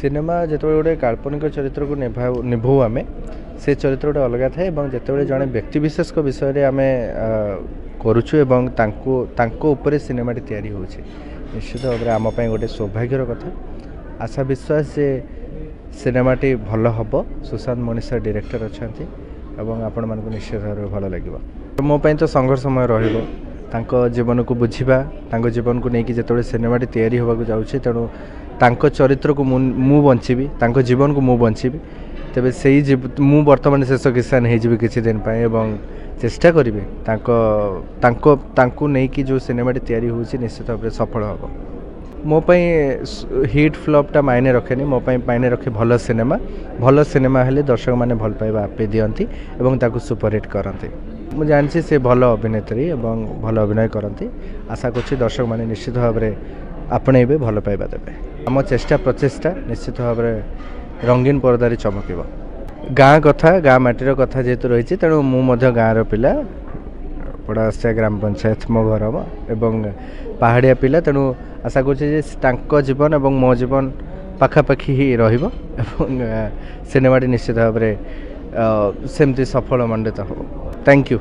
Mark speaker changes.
Speaker 1: Cinema जिते गोटे काल्पनिक चरित्र को निभाऊ आम से चरित्र गोटे अलग थाए जिते जड़े व्यक्तिशेष विषय आम करुचु सिनेमा तैयारी हो निश्चित भाव में आमपाई गोटे सौभाग्यर कथा आशा विश्वास जे सिनेमाटी भल हम सुशांत मनीषा डायरेक्टर अच्छा आपण मानक निश्चित भाव में भल लगे मोपाई तो संघर्षमय रहा जीवन को बुझा जीवन को लेकिन जिते सिनेमाटी तैयारी होगा जाऊँगी तेणु तांको चरित्र को मु बंचीबी तांको जीवन को मु बंचीबी तेबे सही मु वर्तमान शेष किसान हो किसी दिन एवं चेष्टा करी तांको नहीं कि जो सिनेमाटी तैयारी होची निश्चित भाव सफल हम मोपाई हिट फ्लॉपटा मायने रखेनी मोपाई मायने रखे भल सिनेमा हेले दर्शक मैंने भल पाइबा आपे दियंती एवं ताकू सुपरहिट करती मुझे जानसी से भल अभिनेत्री एवं भल अभिनय करती आशा कर दर्शक मैंने निश्चित भाव में आपणेबे भल पाइबा देवे आम चेष्टा प्रचेष्टा निश्चित भाव में रंगीन पर्दारे चमक गाँ कथा गाँ माटीर कथा जेहेतु रही तेणु मुझे गाँव पिला पड़ासिया ग्राम पंचायत मो घर एवं पहाड़िया पिला तेणु आशा कर जीवन और मो जीवन पाखापाखि ही सिनेमाटी निश्चित भाव में सेमती सफल मंडित हो। Thank you.